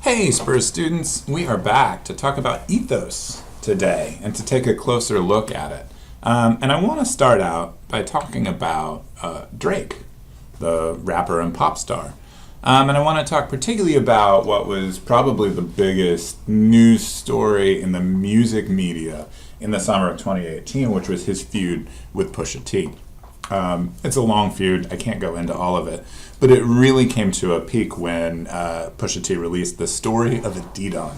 Hey Spurs students, we are back to talk about ethos today and to take a closer look at it. And I want to start out by talking about Drake, the rapper and pop star. And I want to talk particularly about what was probably the biggest news story in the music media in the summer of 2018, which was his feud with Pusha T. It's a long feud, I can't go into all of it, but it really came to a peak when Pusha T released The Story of a D-Don.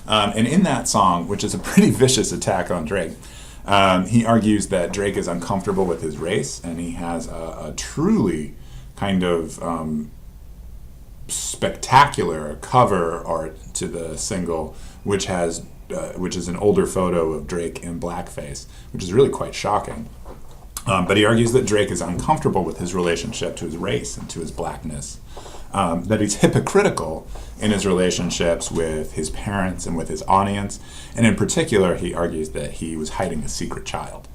And in that song, which is a pretty vicious attack on Drake, he argues that Drake is uncomfortable with his race, and he has a truly kind of spectacular cover art to the single, which is an older photo of Drake in blackface, which is really quite shocking. But he argues that Drake is uncomfortable with his relationship to his race and to his blackness, that he's hypocritical in his relationships with his parents and with his audience, and in particular, he argues that he was hiding a secret child.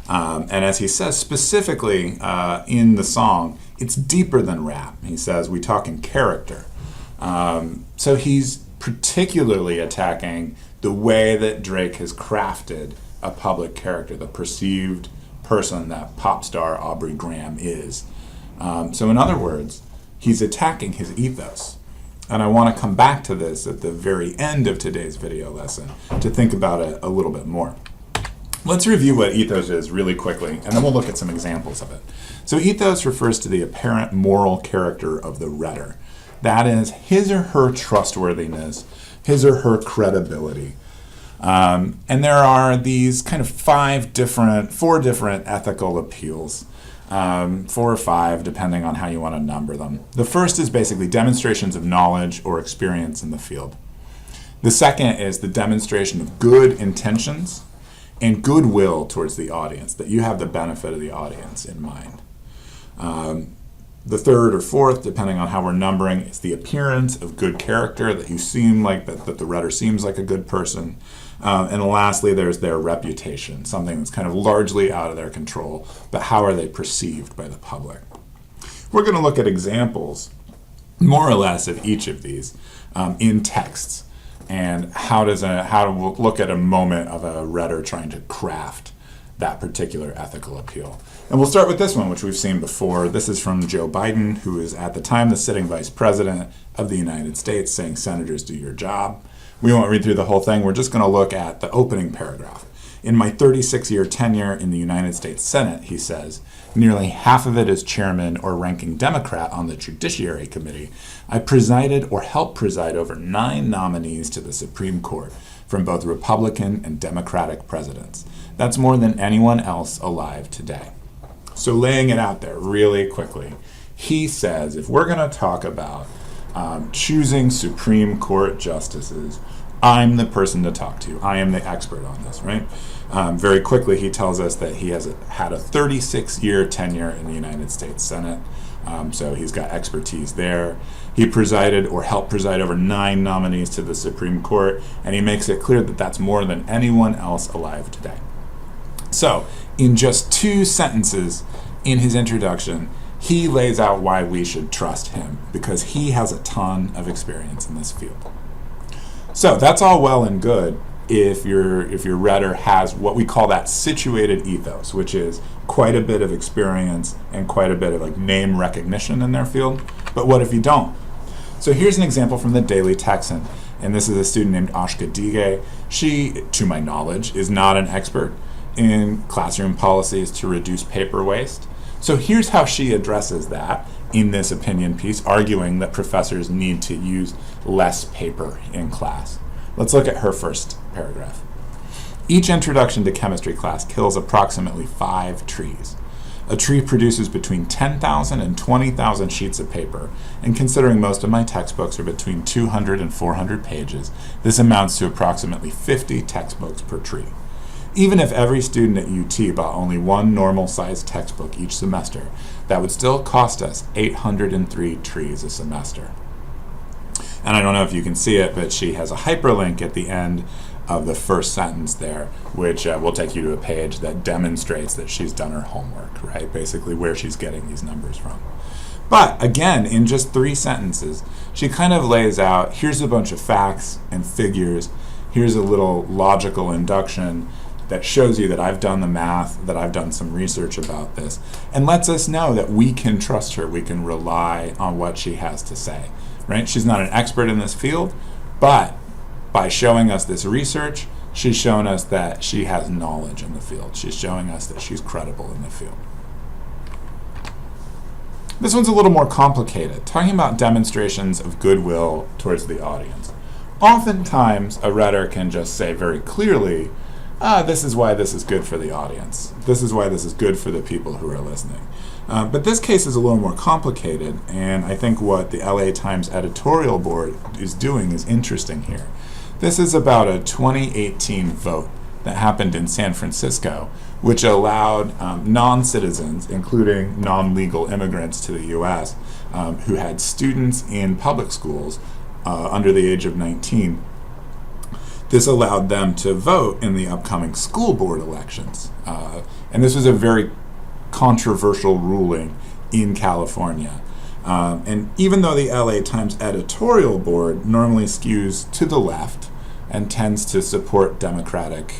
And as he says specifically in the song, it's deeper than rap. He says, we talk in character. So he's particularly attacking the way that Drake has crafted a public character, the perceived person that pop star Aubrey Graham is. So in other words, he's attacking his ethos. And I want to come back to this at the very end of today's video lesson to think about it a little bit more. Let's review what ethos is really quickly, and then we'll look at some examples of it. So ethos refers to the apparent moral character of the writer. That is his or her trustworthiness, his or her credibility. And there are these kind of four different ethical appeals, 4 or 5, depending on how you want to number them. The first is basically demonstrations of knowledge or experience in the field. The second is the demonstration of good intentions and goodwill towards the audience, that you have the benefit of the audience in mind. The third or fourth, depending on how we're numbering, is the appearance of good character, that you seem like, that the writer seems like a good person. And lastly, there's their reputation, something that's kind of largely out of their control, but how are they perceived by the public? We're going to look at examples, more or less, of each of these in texts, and how we'll look at a moment of a writer trying to craft that particular ethical appeal. And we'll start with this one, which we've seen before. This is from Joe Biden, who is at the time the sitting vice president of the United States, saying, "Senators, do your job." We won't read through the whole thing. We're just going to look at the opening paragraph. In my 36-year tenure in the United States Senate, he says, nearly half of it as chairman or ranking Democrat on the Judiciary Committee, I presided or helped preside over 9 nominees to the Supreme Court from both Republican and Democratic presidents. That's more than anyone else alive today. So laying it out there really quickly, he says if we're going to talk about choosing Supreme Court justices, I'm the person to talk to. I am the expert on this, right? Very quickly, he tells us that he has had a 36-year tenure in the United States Senate, so he's got expertise there. He presided or helped preside over 9 nominees to the Supreme Court, and he makes it clear that that's more than anyone else alive today. So, in just 2 sentences in his introduction, he lays out why we should trust him, because he has a ton of experience in this field. So that's all well and good if your writer has what we call that situated ethos, which is quite a bit of experience and quite a bit of like name recognition in their field. But what if you don't? So here's an example from the Daily Texan, and this is a student named Ashka Dige. She, to my knowledge, is not an expert in classroom policies to reduce paper waste. So here's how she addresses that in this opinion piece, arguing that professors need to use less paper in class. Let's look at her first paragraph. Each introduction to chemistry class kills approximately 5 trees. A tree produces between 10,000 and 20,000 sheets of paper, and considering most of my textbooks are between 200 and 400 pages, this amounts to approximately 50 textbooks per tree. Even if every student at UT bought only 1 normal-sized textbook each semester, that would still cost us 803 trees a semester. And I don't know if you can see it, but she has a hyperlink at the end of the first sentence there, which will take you to a page that demonstrates that she's done her homework, right? Basically where she's getting these numbers from. But again, in just 3 sentences, she kind of lays out, here's a bunch of facts and figures, here's a little logical induction that shows you that I've done the math, that I've done some research about this, and lets us know that we can trust her, we can rely on what she has to say, right? She's not an expert in this field, but by showing us this research, she's shown us that she has knowledge in the field. She's showing us that she's credible in the field. This one's a little more complicated, talking about demonstrations of goodwill towards the audience. Oftentimes, a rhetor can just say very clearly, this is why this is good for the audience. This is why this is good for the people who are listening. But this case is a little more complicated, and I think what the LA Times editorial board is doing is interesting here. This is about a 2018 vote that happened in San Francisco, which allowed non-citizens, including non-legal immigrants to the U.S., who had students in public schools under the age of 19. This allowed them to vote in the upcoming school board elections. And this was a very controversial ruling in California. And even though the LA Times editorial board normally skews to the left and tends to support Democratic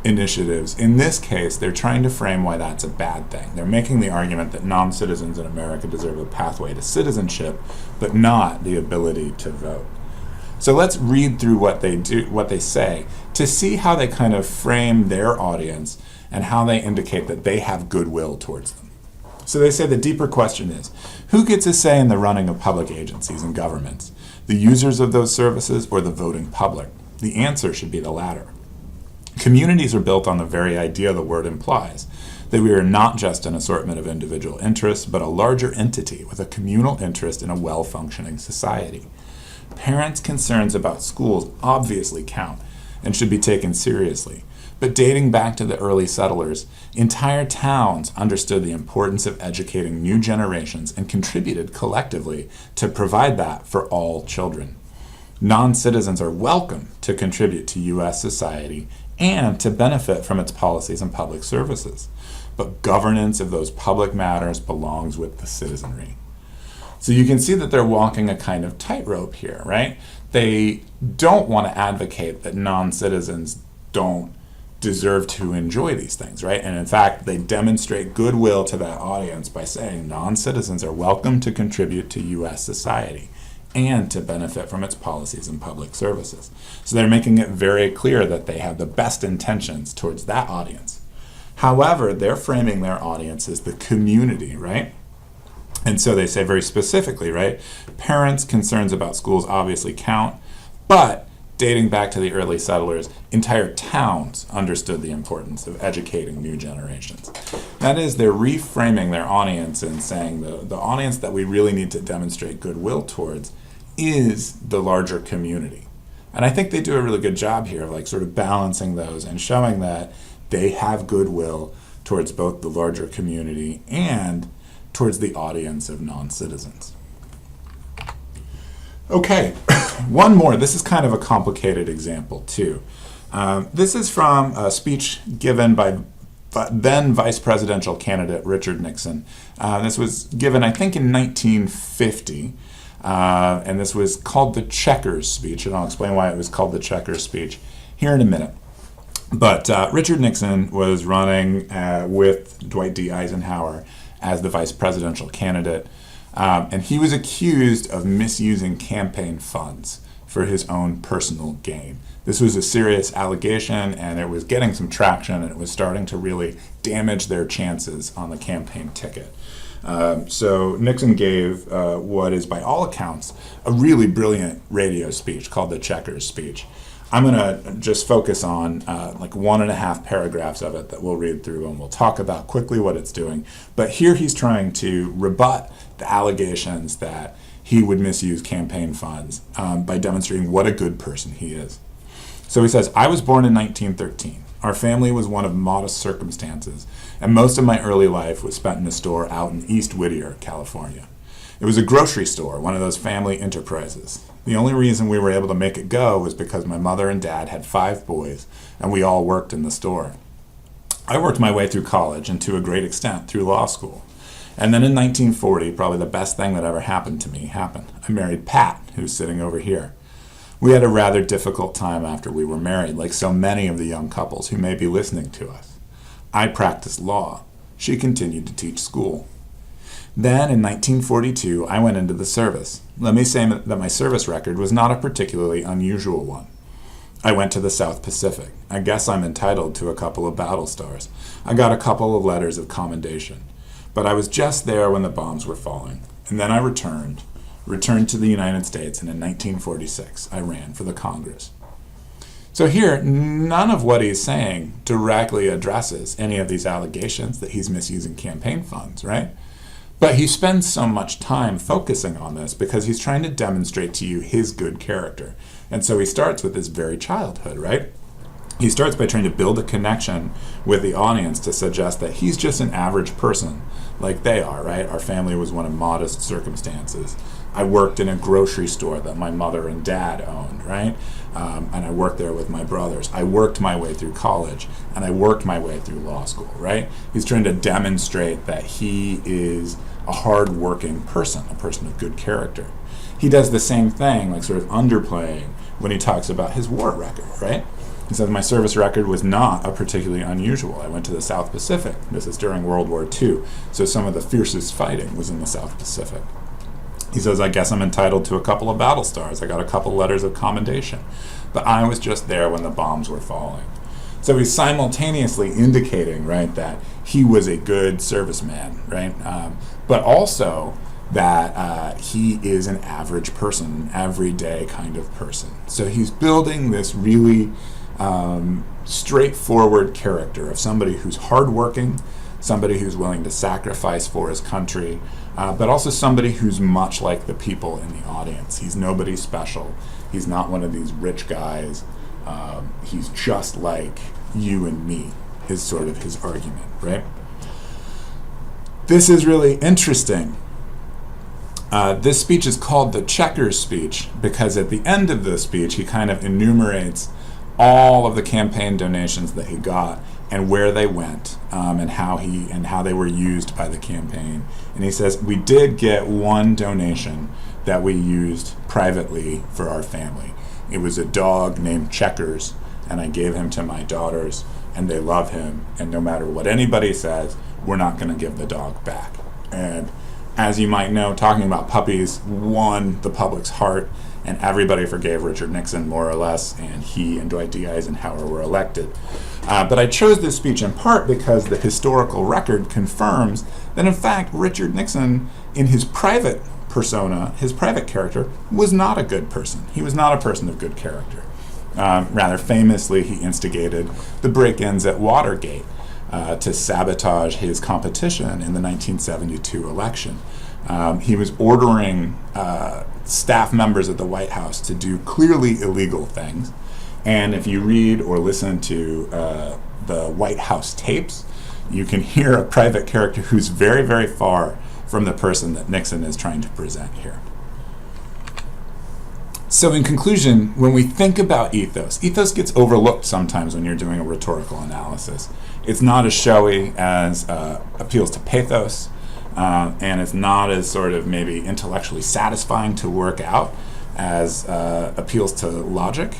initiatives, in this case, they're trying to frame why that's a bad thing. They're making the argument that non-citizens in America deserve a pathway to citizenship, but not the ability to vote. So let's read through what they say, to see how they kind of frame their audience and how they indicate that they have goodwill towards them. So they say the deeper question is, who gets a say in the running of public agencies and governments? The users of those services or the voting public? The answer should be the latter. Communities are built on the very idea the word implies, that we are not just an assortment of individual interests, but a larger entity with a communal interest in a well-functioning society. Parents' concerns about schools obviously count and should be taken seriously, but dating back to the early settlers, entire towns understood the importance of educating new generations and contributed collectively to provide that for all children. Non-citizens are welcome to contribute to U.S. society and to benefit from its policies and public services, but governance of those public matters belongs with the citizenry. So you can see that they're walking a kind of tightrope here, right? They don't want to advocate that non-citizens don't deserve to enjoy these things, right? And in fact, they demonstrate goodwill to that audience by saying non-citizens are welcome to contribute to U.S. society and to benefit from its policies and public services. So they're making it very clear that they have the best intentions towards that audience. However, they're framing their audience as the community, right? And so they say very specifically, right, parents' concerns about schools obviously count, but dating back to the early settlers, entire towns understood the importance of educating new generations. That is, they're reframing their audience and saying the audience that we really need to demonstrate goodwill towards is the larger community. And I think they do a really good job here of like sort of balancing those and showing that they have goodwill towards both the larger community and towards the audience of non-citizens. Okay, one more. This is kind of a complicated example too. This is from a speech given by then Vice Presidential candidate Richard Nixon. This was given, I think, in 1950, and this was called the Checkers speech, and I'll explain why it was called the Checkers speech here in a minute. But Richard Nixon was running with Dwight D. Eisenhower as the vice presidential candidate, and he was accused of misusing campaign funds for his own personal gain. This was a serious allegation, and it was getting some traction, and it was starting to really damage their chances on the campaign ticket. So Nixon gave what is, by all accounts, a really brilliant radio speech called the Checkers speech. I'm going to just focus on like 1.5 paragraphs of it that we'll read through, and we'll talk about quickly what it's doing. But here he's trying to rebut the allegations that he would misuse campaign funds by demonstrating what a good person he is. So he says, I was born in 1913. Our family was one of modest circumstances, and most of my early life was spent in a store out in East Whittier, California. It was a grocery store, one of those family enterprises. The only reason we were able to make it go was because my mother and dad had 5 boys, and we all worked in the store. I worked my way through college and to a great extent through law school. And then in 1940, probably the best thing that ever happened to me happened. I married Pat, who's sitting over here. We had a rather difficult time after we were married, like so many of the young couples who may be listening to us. I practiced law. She continued to teach school. Then, in 1942, I went into the service. Let me say that my service record was not a particularly unusual one. I went to the South Pacific. I guess I'm entitled to a couple of battle stars. I got a couple of letters of commendation. But I was just there when the bombs were falling. And then I returned to the United States, and in 1946, I ran for the Congress. So here, none of what he's saying directly addresses any of these allegations that he's misusing campaign funds, right? But he spends so much time focusing on this because he's trying to demonstrate to you his good character. And so he starts with his very childhood, right? He starts by trying to build a connection with the audience to suggest that he's just an average person like they are, right? Our family was one of modest circumstances. I worked in a grocery store that my mother and dad owned, right? And I worked there with my brothers. I worked my way through college, and I worked my way through law school, right? He's trying to demonstrate that he is a hard-working person, a person of good character. He does the same thing, like sort of underplaying when he talks about his war record, right? He says, my service record was not a particularly unusual. I went to the South Pacific. This is during World War II, so some of the fiercest fighting was in the South Pacific. He says, I guess I'm entitled to a couple of battle stars. I got a couple letters of commendation. But I was just there when the bombs were falling. So he's simultaneously indicating, right, that he was a good serviceman, right? But also that he is an average person, an everyday kind of person. So he's building this really straightforward character of somebody who's hardworking, somebody who's willing to sacrifice for his country, but also somebody who's much like the people in the audience. He's nobody special. He's not one of these rich guys. He's just like you and me, is sort of his argument, right? This is really interesting. This speech is called the Checkers speech because at the end of the speech, he kind of enumerates all of the campaign donations that he got and where they went, and how they were used by the campaign. And he says, we did get one donation that we used privately for our family. It was a dog named Checkers, and I gave him to my daughters, and they love him, and no matter what anybody says, we're not going to give the dog back. And as you might know, talking about puppies won the public's heart, and everybody forgave Richard Nixon more or less, and he and Dwight D. Eisenhower were elected. But I chose this speech in part because the historical record confirms that in fact Richard Nixon, in his private persona, his private character, was not a good person. He was not a person of good character. Rather famously, he instigated the break-ins at Watergate to sabotage his competition in the 1972 election. He was ordering staff members at the White House to do clearly illegal things. And if you read or listen to the White House tapes, you can hear a private character who's very, very far from the person that Nixon is trying to present here. So in conclusion, when we think about ethos, ethos gets overlooked sometimes when you're doing a rhetorical analysis. It's not as showy as appeals to pathos, and it's not as sort of maybe intellectually satisfying to work out as appeals to logic.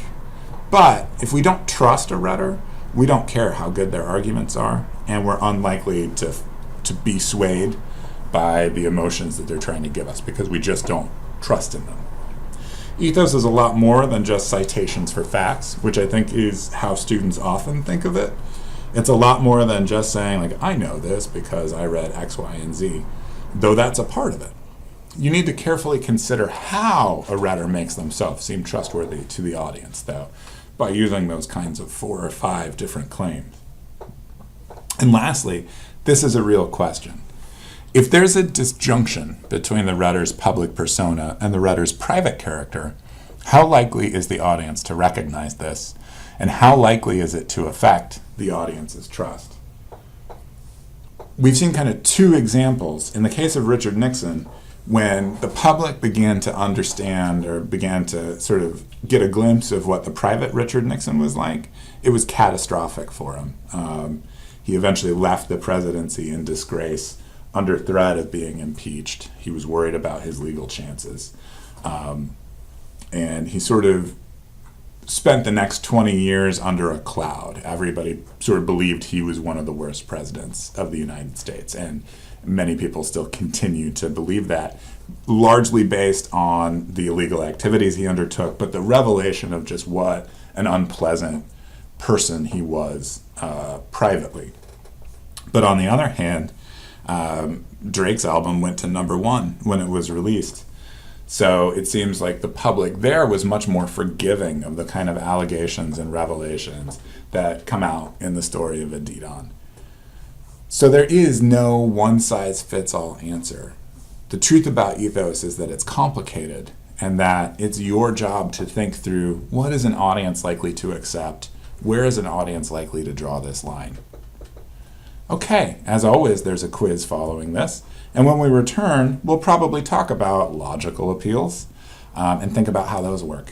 But if we don't trust a rhetor, we don't care how good their arguments are, and we're unlikely to be swayed by the emotions that they're trying to give us because we just don't trust in them. Ethos is a lot more than just citations for facts, which I think is how students often think of it. It's a lot more than just saying, like, I know this because I read X, Y, and Z, though that's a part of it. You need to carefully consider how a rhetor makes themselves seem trustworthy to the audience, though, by using those kinds of 4 or 5 different claims. And lastly, this is a real question. If there's a disjunction between the rhetor's public persona and the rhetor's private character, how likely is the audience to recognize this, and how likely is it to affect the audience's trust? We've seen kind of 2 examples. In the case of Richard Nixon, when the public began to understand or began to sort of get a glimpse of what the private Richard Nixon was like, it was catastrophic for him. He eventually left the presidency in disgrace, under threat of being impeached. He was worried about his legal chances. And he sort of spent the next 20 years under a cloud. Everybody sort of believed he was one of the worst presidents of the United States, and many people still continue to believe that, largely based on the illegal activities he undertook, but the revelation of just what an unpleasant person he was privately. But on the other hand, Drake's album went to #1 when it was released. So it seems like the public there was much more forgiving of the kind of allegations and revelations that come out in the story of Adidon. So there is no one-size-fits-all answer. The truth about Ethos is that it's complicated, and that it's your job to think through, what is an audience likely to accept? Where is an audience likely to draw this line? Okay, as always, there's a quiz following this. And when we return, we'll probably talk about logical appeals and think about how those work.